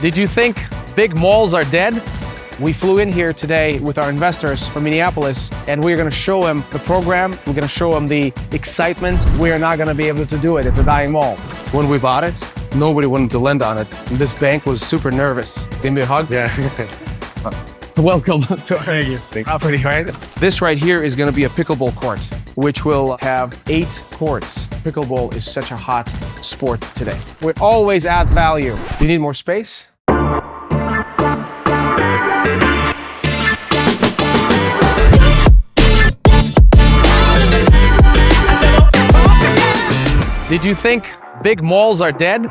Did you think big malls are dead? We flew in here today with our investors from Minneapolis, and we're going to show them the program. We're going to show them the excitement. We are not going to be able to do it. It's a dying mall. When we bought it, nobody wanted to lend on it. And this bank was super nervous. Give me a hug. Yeah. Welcome to our property, right? This right here is going to be a pickleball court, which will have 8 courts. Pickleball is such a hot sport today. We always add value. Do you need more space? Did you think big malls are dead?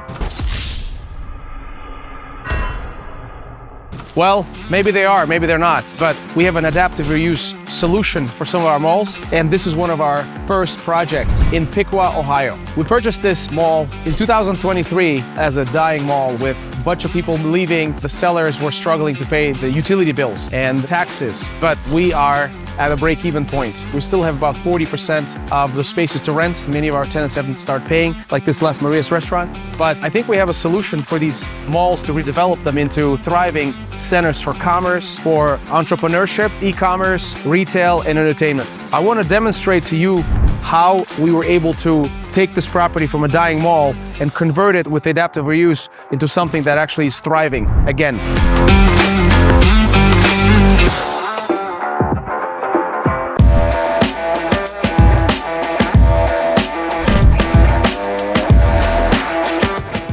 Well, maybe they are, maybe they're not, but we have an adaptive reuse solution for some of our malls, and this is one of our first projects in Piqua, Ohio. We purchased this mall in 2023 as a dying mall with a bunch of people leaving. The sellers were struggling to pay the utility bills and taxes, but we are at a break-even point. We still have about 40% of the spaces to rent. Many of our tenants haven't started paying, like this Las Marias restaurant. But I think we have a solution for these malls to redevelop them into thriving centers for commerce, for entrepreneurship, e-commerce, retail, and entertainment. I want to demonstrate to you how we were able to take this property from a dying mall and convert it with adaptive reuse into something that actually is thriving again.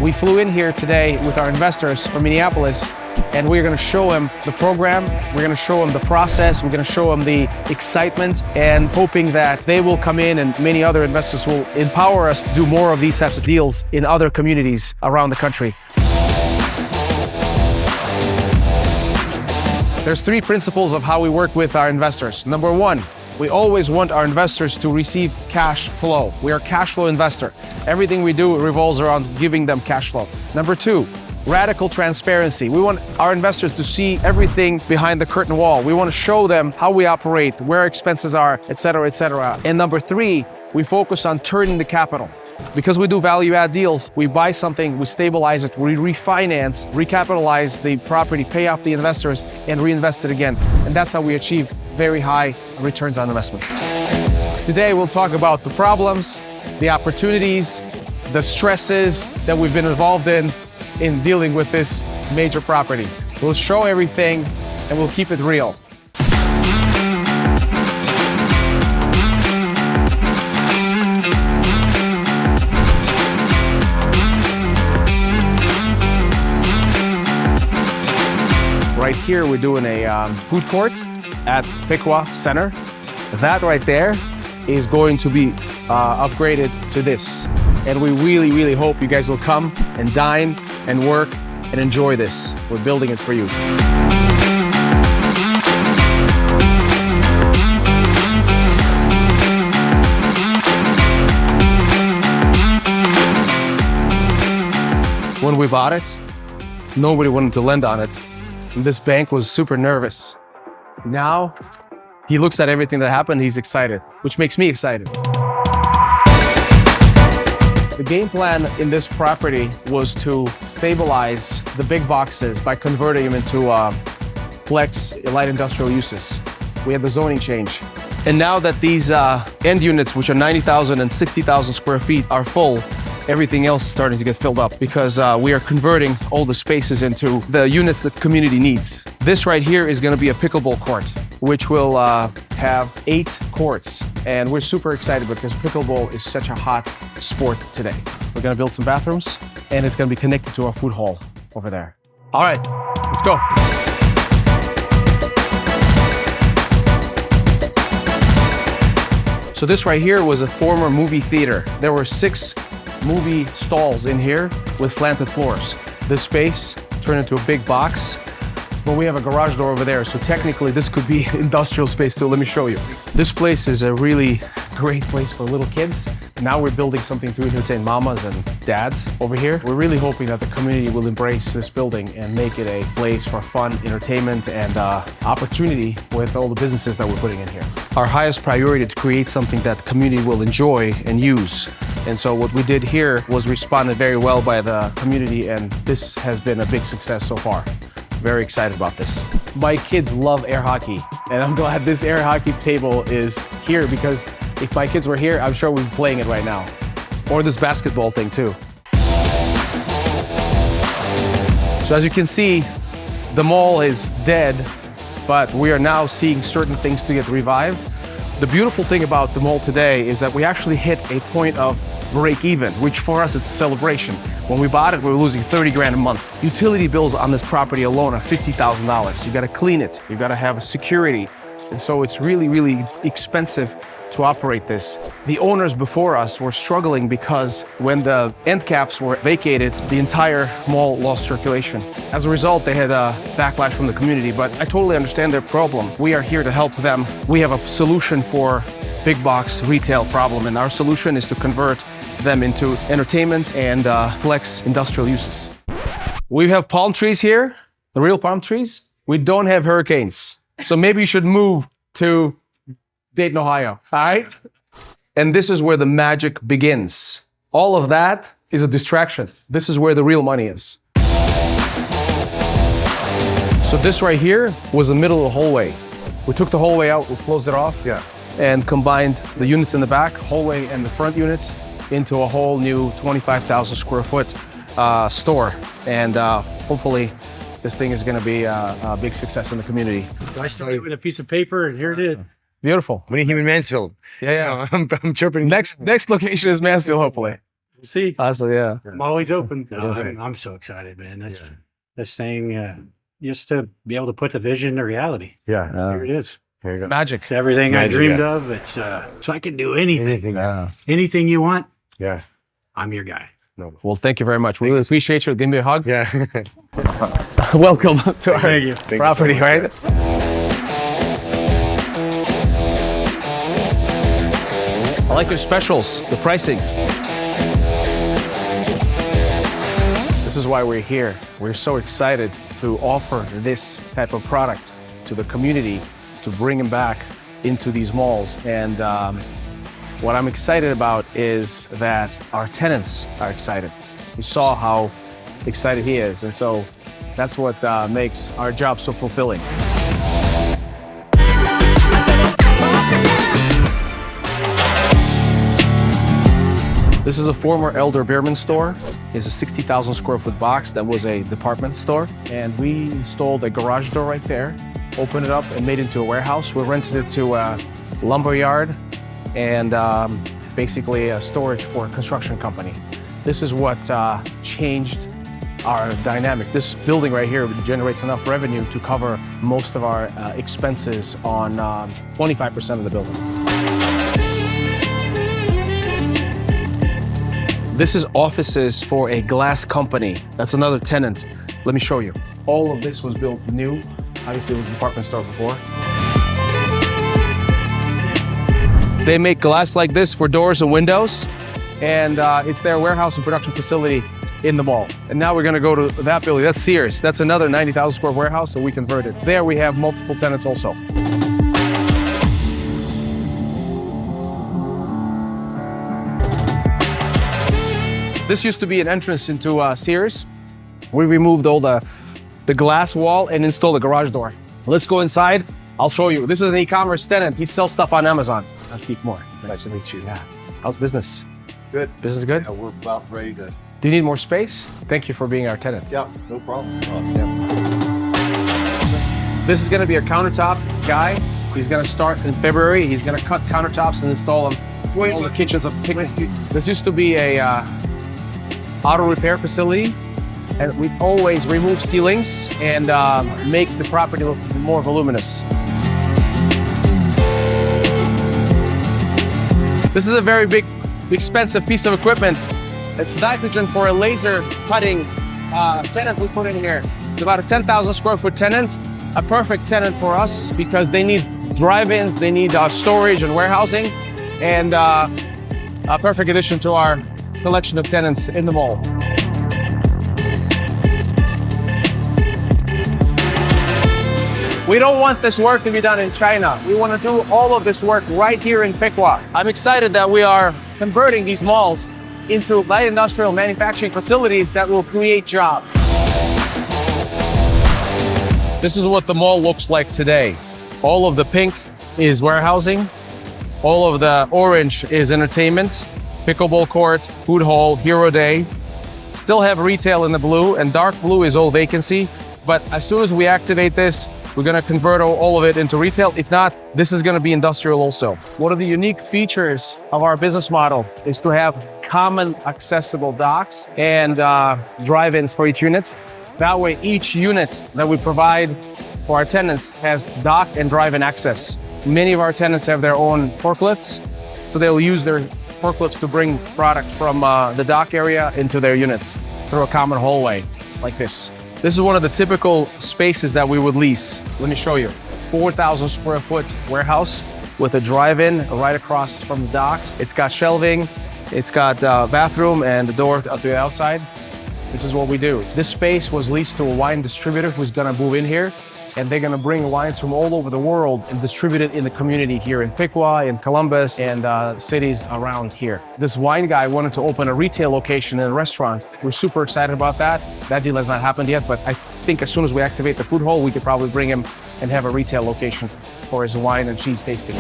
We flew in here today with our investors from Minneapolis, and we're going to show them the program, we're going to show them the process, we're going to show them the excitement, and hoping that they will come in and many other investors will empower us to do more of these types of deals in other communities around the country. There's 3 principles of how we work with our investors. Number 1, we always want our investors to receive cash flow. We are a cash flow investor. Everything we do revolves around giving them cash flow. Number 2, radical transparency. We want our investors to see everything behind the curtain wall. We want to show them how we operate, where expenses are, et cetera, et cetera. And number 3, we focus on turning the capital. Because we do value add deals, we buy something, we stabilize it, we refinance, recapitalize the property, pay off the investors, and reinvest it again. And that's how we achieve very high returns on investment. Today, we'll talk about the problems, the opportunities, the stresses that we've been involved in dealing with this major property. We'll show everything and we'll keep it real. Right here, we're doing a food court at Piqua Center. That right there is going to be upgraded to this. And we really, really hope you guys will come and dine and work and enjoy this. We're building it for you. When we bought it, nobody wanted to lend on it. And this bank was super nervous. Now, he looks at everything that happened, he's excited, which makes me excited. The game plan in this property was to stabilize the big boxes by converting them into flex light industrial uses. We had the zoning change. And now that these end units, which are 90,000 and 60,000 square feet, are full, everything else is starting to get filled up because we are converting all the spaces into the units that the community needs. This right here is going to be a pickleball court, which will have 8 courts. And we're super excited because pickleball is such a hot sport today. We're going to build some bathrooms and it's going to be connected to our food hall over there. All right, let's go. So this right here was a former movie theater. There were 6 movie stalls in here with slanted floors. This space turned into a big box, but we have a garage door over there, so technically this could be industrial space too. Let me show you. This place is a really great place for little kids. Now we're building something to entertain mamas and dads over here. We're really hoping that the community will embrace this building and make it a place for fun, entertainment, and opportunity with all the businesses that we're putting in here. Our highest priority is to create something that the community will enjoy and use. And so what we did here was responded very well by the community, and this has been a big success so far. Very excited about this. My kids love air hockey, and I'm glad this air hockey table is here, because if my kids were here, I'm sure we'd be playing it right now. Or this basketball thing too. So as you can see, the mall is dead, but we are now seeing certain things to get revived. The beautiful thing about the mall today is that we actually hit a point of break even, which for us is a celebration. When we bought it, we were losing 30 grand a month. Utility bills on this property alone are $50,000. You gotta clean it, you gotta have a security. And so it's really, really expensive to operate this. The owners before us were struggling because when the end caps were vacated, the entire mall lost circulation. As a result, they had a backlash from the community, but I totally understand their problem. We are here to help them. We have a solution for big box retail problem, and our solution is to convert them into entertainment and flex industrial uses. We have palm trees here, the real palm trees. We don't have hurricanes. So maybe you should move to Dayton, Ohio, all right? And this is where the magic begins. All of that is a distraction. This is where the real money is. So this right here was the middle of the hallway. We took the hallway out, we closed it off, and combined the units in the back, hallway and the front units, into a whole new 25,000 square foot store. And hopefully, this thing is gonna be a big success in the community. I started with a piece of paper, and here it is. Beautiful. We need him in Mansfield. Yeah. I'm chirping. Next location is Mansfield, hopefully. We'll see. Awesome, yeah. I'm always open. No, I'm so excited, man. This thing, just to be able to put the vision to reality. Yeah. Here it is. Here you go. Magic. It's everything Magic, I dreamed of. It's so I can do anything. Anything you want. Yeah. I'm your guy. No. Well, thank you very much. We really appreciate you. Give me a hug. Yeah. Welcome to our Thank you. property, so much, right? I like your specials, the pricing. This is why we're here. We're so excited to offer this type of product to the community, to bring them back into these malls. And what I'm excited about is that our tenants are excited. You saw how excited he is. And so that's what makes our job so fulfilling. This is a former Elder Beerman store. It's a 60,000 square foot box that was a department store. And we installed a garage door right there, opened it up and made it into a warehouse. We rented it to a lumber yard and basically a storage for a construction company. This is what changed our dynamic. This building right here generates enough revenue to cover most of our expenses on 25% of the building. This is offices for a glass company. That's another tenant. Let me show you. All of this was built new. Obviously, it was a department store before. They make glass like this for doors and windows, and it's their warehouse and production facility in the mall. And now we're gonna go to that building. That's Sears. That's another 90,000 square warehouse, so we converted. There we have multiple tenants also. This used to be an entrance into Sears. We removed all the glass wall and installed a garage door. Let's go inside. I'll show you. This is an e-commerce tenant. He sells stuff on Amazon. Rafik more. Nice to meet you. Yeah. How's business? Good. Business good? Yeah, we're about ready to. Do you need more space? Thank you for being our tenant. Yeah, no problem. This is gonna be a countertop guy. He's gonna start in February. He's gonna cut countertops and install them. All the kitchens of This used to be a auto repair facility, and we always remove ceilings and make the property look more voluminous. This is a very big, expensive piece of equipment. It's nitrogen for a laser cutting tenant we put in here. It's about a 10,000 square foot tenant, a perfect tenant for us because they need drive-ins, they need storage and warehousing, and a perfect addition to our collection of tenants in the mall. We don't want this work to be done in China. We want to do all of this work right here in Piqua. I'm excited that we are converting these malls into light industrial manufacturing facilities that will create jobs. This is what the mall looks like today. All of the pink is warehousing. All of the orange is entertainment, pickleball court, food hall, hero day. Still have retail in the blue, and dark blue is all vacancy. But as soon as we activate this, we're gonna convert all of it into retail. If not, this is gonna be industrial also. One of the unique features of our business model is to have common accessible docks and drive-ins for each unit. That way, each unit that we provide for our tenants has dock and drive-in access. Many of our tenants have their own forklifts, so they'll use their forklifts to bring product from the dock area into their units through a common hallway like this. This is one of the typical spaces that we would lease. Let me show you. 4,000 square foot warehouse with a drive-in right across from the docks. It's got shelving, it's got a bathroom and a door to the outside. This is what we do. This space was leased to a wine distributor who's gonna move in here, and they're gonna bring wines from all over the world and distribute it in the community here in Piqua, in Columbus, and cities around here. This wine guy wanted to open a retail location and a restaurant. We're super excited about that. That deal has not happened yet, but I think as soon as we activate the food hall, we could probably bring him and have a retail location for his wine and cheese tasting.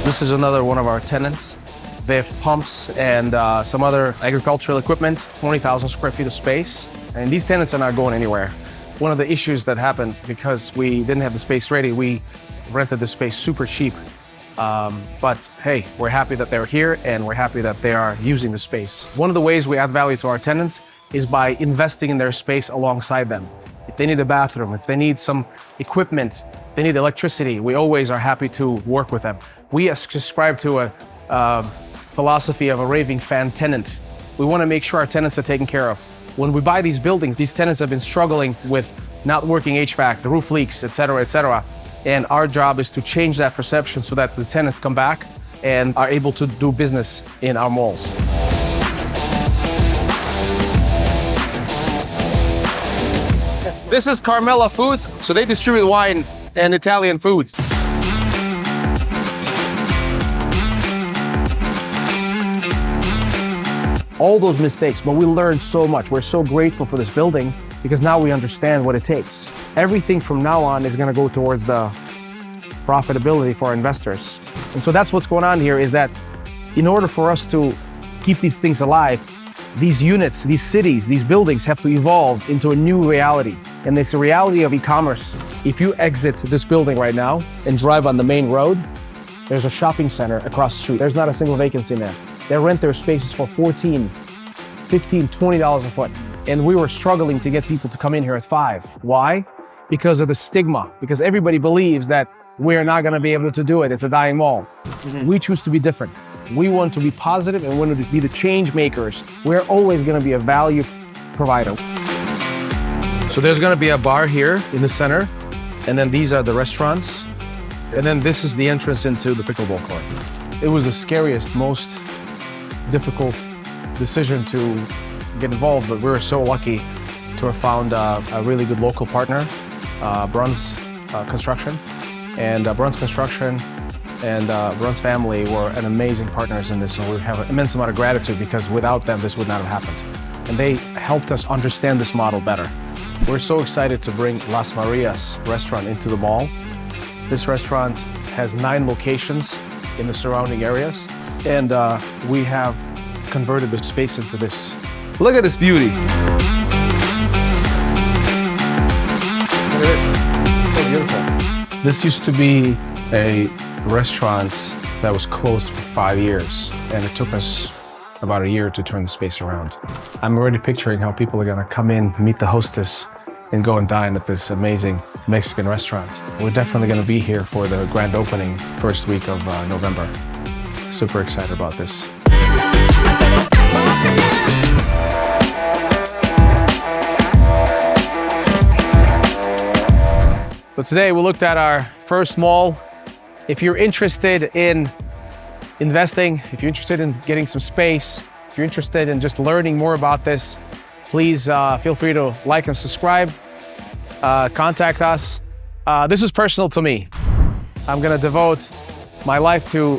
This is another one of our tenants. They have pumps and some other agricultural equipment, 20,000 square feet of space. And these tenants are not going anywhere. One of the issues that happened because we didn't have the space ready, we rented the space super cheap. But hey, we're happy that they're here and we're happy that they are using the space. One of the ways we add value to our tenants is by investing in their space alongside them. If they need a bathroom, if they need some equipment, if they need electricity, we always are happy to work with them. We subscribe to a philosophy of a raving fan tenant. We want to make sure our tenants are taken care of. When we buy these buildings, these tenants have been struggling with not working HVAC, the roof leaks, et cetera, and our job is to change that perception so that the tenants come back and are able to do business in our malls. This is Carmela Foods, so they distribute wine and Italian foods. All those mistakes, but we learned so much. We're so grateful for this building because now we understand what it takes. Everything from now on is going to go towards the profitability for our investors. And so that's what's going on here is that in order for us to keep these things alive, these units, these cities, these buildings have to evolve into a new reality. And it's a reality of e-commerce. If you exit this building right now and drive on the main road, there's a shopping center across the street. There's not a single vacancy in there. They rent their spaces for $14, $15, $20 a foot. And we were struggling to get people to come in here at $5. Why? Because of the stigma. Because everybody believes that we're not gonna be able to do it. It's a dying mall. We choose to be different. We want to be positive and want to be the change makers. We're always gonna be a value provider. So there's gonna be a bar here in the center, and then these are the restaurants. And then this is the entrance into the pickleball court. It was the scariest, most difficult decision to get involved, but we were so lucky to have found a really good local partner, Bruns Construction. And Bruns Construction and Bruns family were an amazing partners in this, and we have an immense amount of gratitude because without them, this would not have happened. And they helped us understand this model better. We're so excited to bring Las Marias restaurant into the mall. This restaurant has 9 locations in the surrounding areas, and we have converted the space into this. Look at this beauty. Look at this, it's so beautiful. This used to be a restaurant that was closed for 5 years, and it took us about a year to turn the space around. I'm already picturing how people are gonna come in, meet the hostess, and go and dine at this amazing Mexican restaurant. We're definitely gonna be here for the grand opening first week of November. Super excited about this. So today we looked at our first mall. If you're interested in investing, if you're interested in getting some space, if you're interested in just learning more about this, Please feel free to like and subscribe. Contact us. This is personal to me. I'm gonna devote my life to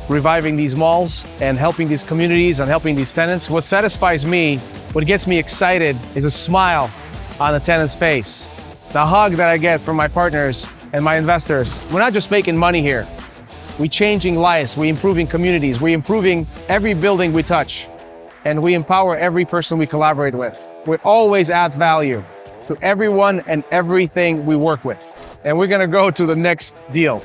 reviving these malls and helping these communities and helping these tenants. What satisfies me, what gets me excited is a smile on a tenant's face. The hug that I get from my partners and my investors. We're not just making money here. We're changing lives, we're improving communities, we're improving every building we touch, and we empower every person we collaborate with. We always add value to everyone and everything we work with. And we're gonna go to the next deal.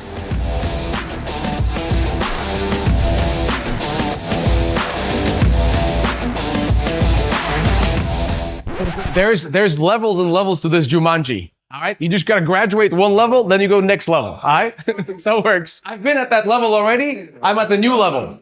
There's levels and levels to this Jumanji. All right, you just gotta graduate one level, then you go next level. All right, so it works. I've been at that level already. I'm at the new level.